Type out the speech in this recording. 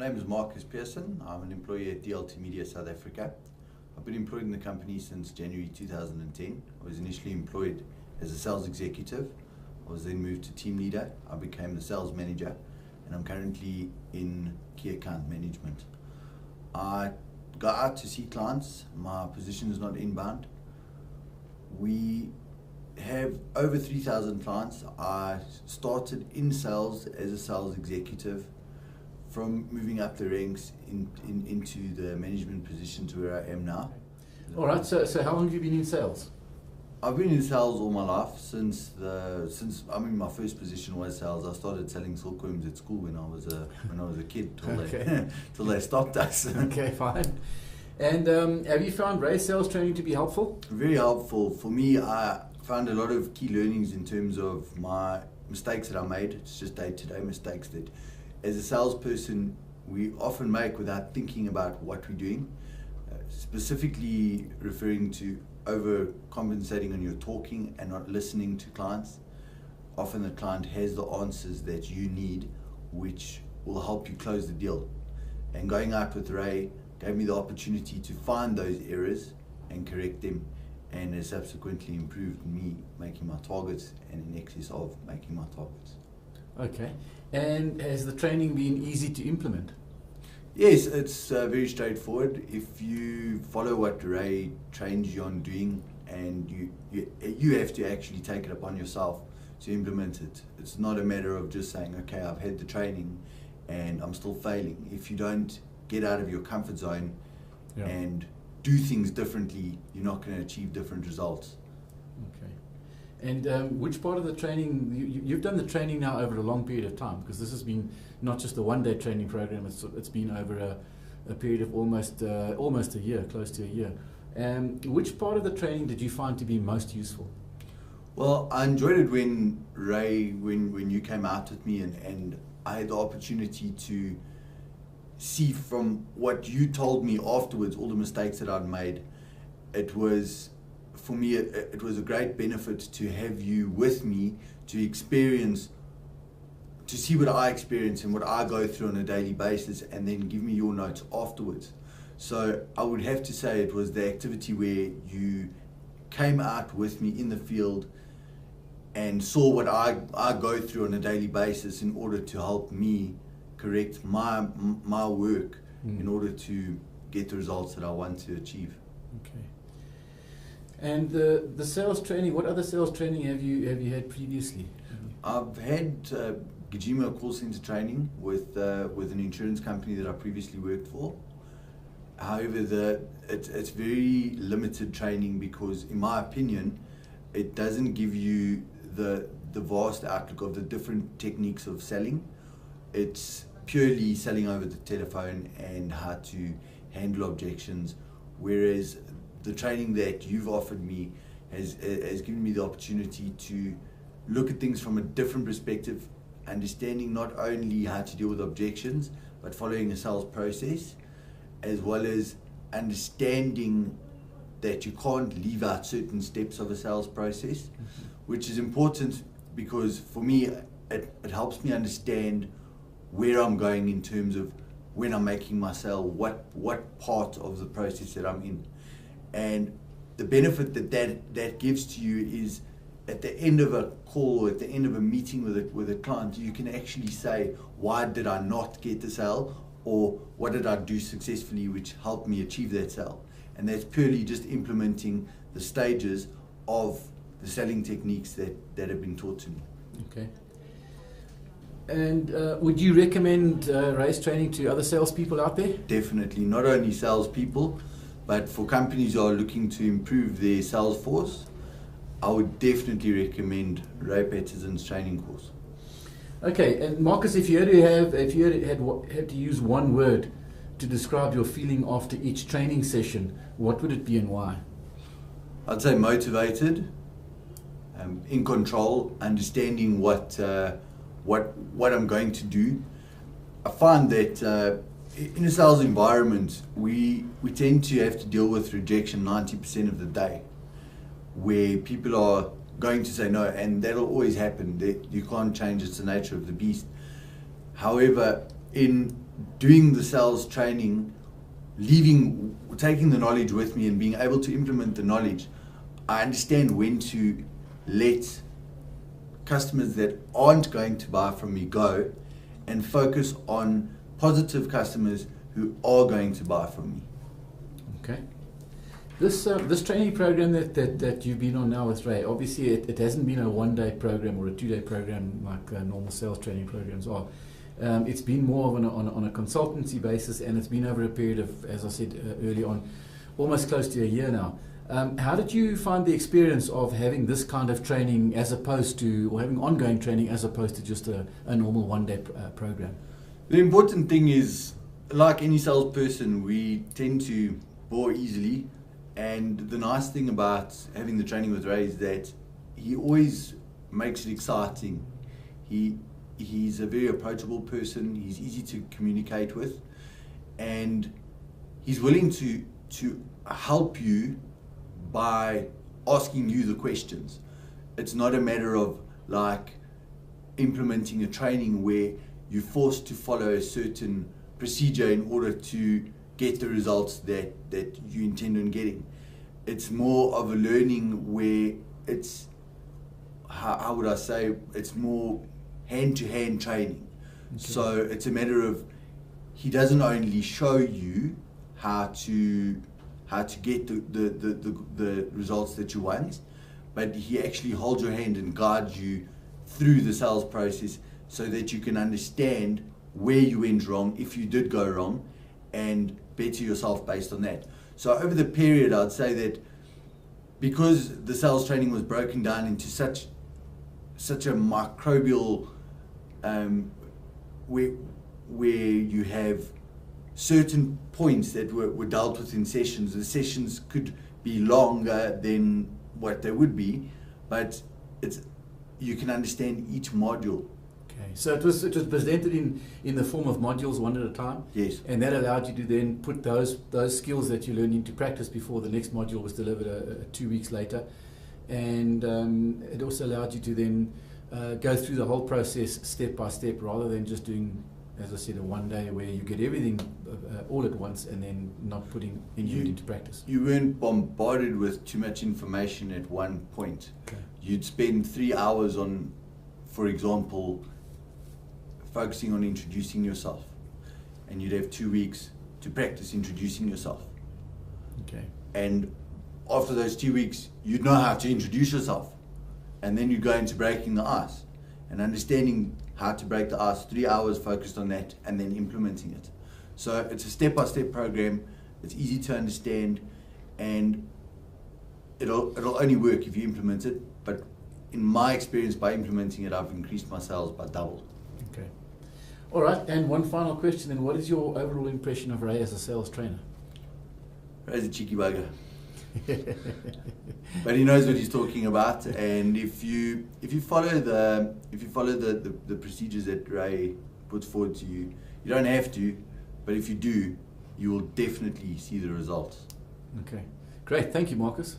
My name is Marcus Pearson. I'm an employee at DLT Media South Africa. I've been employed in the company since January 2010. I was initially employed as a sales executive. I was then moved to team leader. I became the sales manager, and I'm currently in key account management. I go out to see clients. My position is not inbound. We have over 3,000 clients. I started in sales as a sales executive, from moving up the ranks into the management position to where I am now. All right, so how long have you been in sales? I've been in sales all my life since my first position was sales. I started selling silkworms at school when I was a kid till they stopped us. Okay, fine. And have you found Ray's sales training to be helpful? Very helpful for me. I found a lot of key learnings in terms of my mistakes that I made. It's just day-to-day mistakes that, as a salesperson, we often make without thinking about what we're doing, specifically referring to overcompensating on your talking and not listening to clients. Often the client has the answers that you need, which will help you close the deal. And going out with Ray gave me the opportunity to find those errors and correct them, and has subsequently improved me making my targets and in excess of making my targets. Okay. And has the training been easy to implement? Yes, it's very straightforward. If you follow what Ray trains you on doing, and you have to actually take it upon yourself to implement it. It's not a matter of just saying, okay, I've had the training and I'm still failing. If you don't get out of your comfort zone and do things differently, you're not going to achieve different results. Okay. And which part of the training, you've done the training now over a long period of time, because this has been not just a one-day training program, it's been over a period of almost a year, close to a year. Which part of the training did you find to be most useful? Well, I enjoyed it when Ray, when you came out with me and I had the opportunity to see from what you told me afterwards all the mistakes that I'd made. It was, for me, it was a great benefit to have you with me to experience, to see what I experience and what I go through on a daily basis, and then give me your notes afterwards. So I would have to say it was the activity where you came out with me in the field and saw what I go through on a daily basis in order to help me correct my work in order to get the results that I want to achieve. Okay. And the sales training, what other sales training have you had previously? I've had Gajima call center training with an insurance company that I previously worked for. However, it's very limited training because, in my opinion, it doesn't give you the vast outlook of the different techniques of selling. It's purely selling over the telephone and how to handle objections, whereas the training that you've offered me has given me the opportunity to look at things from a different perspective, understanding not only how to deal with objections, but following a sales process, as well as understanding that you can't leave out certain steps of a sales process, which is important because for me, it helps me understand where I'm going in terms of when I'm making my sale, what part of the process that I'm in. And the benefit that gives to you is at the end of a call, at the end of a meeting with a client, you can actually say, why did I not get the sale, or what did I do successfully which helped me achieve that sale? And that's purely just implementing the stages of the selling techniques that have been taught to me. Okay. And would you recommend Ray's training to other salespeople out there? Definitely, not only salespeople, but for companies who are looking to improve their sales force, I would definitely recommend Ray Patterson's training course. Okay, and Marcus, if you had to use one word to describe your feeling after each training session, what would it be and why? I'd say motivated, in control, understanding what I'm going to do. I find that in a sales environment, we tend to have to deal with rejection 90% of the day, where people are going to say no, and that'll always happen. You can't change, it's the nature of the beast. However, in doing the sales training, taking the knowledge with me and being able to implement the knowledge, I understand when to let customers that aren't going to buy from me go and focus on positive customers who are going to buy from me. Okay. This training program that you've been on now with Ray, obviously it hasn't been a one-day program or a two-day program like normal sales training programs are. It's been more of on a consultancy basis, and it's been over a period of, as I said early on, almost close to a year now. How did you find the experience of having this kind of training as opposed to, or having ongoing training as opposed to just a normal one-day program? The important thing is, like any salesperson, we tend to bore easily. And the nice thing about having the training with Ray is that he always makes it exciting. He's a very approachable person. He's easy to communicate with, and he's willing to help you by asking you the questions. It's not a matter of like implementing a training where you're forced to follow a certain procedure in order to get the results that you intend on getting. It's more of a learning where it's, how would I say, it's more hand-to-hand training. Okay. So it's a matter of, he doesn't only show you how to get the results that you want, but he actually holds your hand and guides you through the sales process so that you can understand where you went wrong, if you did go wrong, and better yourself based on that. So over the period, I'd say that because the sales training was broken down into such a microbial, where you have certain points that were dealt with in sessions. The sessions could be longer than what they would be, but you can understand each module. Okay, so it was presented in the form of modules, one at a time. Yes. And that allowed you to then put those skills that you learned into practice before the next module was delivered 2 weeks later, and it also allowed you to then go through the whole process step by step, rather than just doing, as I said, a one day where you get everything all at once and then not putting any into practice. You weren't bombarded with too much information at one point. Okay. You'd spend 3 hours on, for example, focusing on introducing yourself, and you'd have 2 weeks to practice introducing yourself. Okay. And after those 2 weeks, you'd know how to introduce yourself, and then you go into breaking the ice and understanding how to break the ice. 3 hours focused on that, and then implementing it. So it's a step-by-step program. It's easy to understand, and it'll only work if you implement it. But in my experience, by implementing it, I've increased my sales by double. Okay. All right, and one final question then. What is your overall impression of Ray as a sales trainer? Ray's a cheeky bugger. But he knows what he's talking about, and if you follow the procedures that Ray puts forward to you, you don't have to, but if you do, you will definitely see the results. Okay, great. Thank you, Marcus.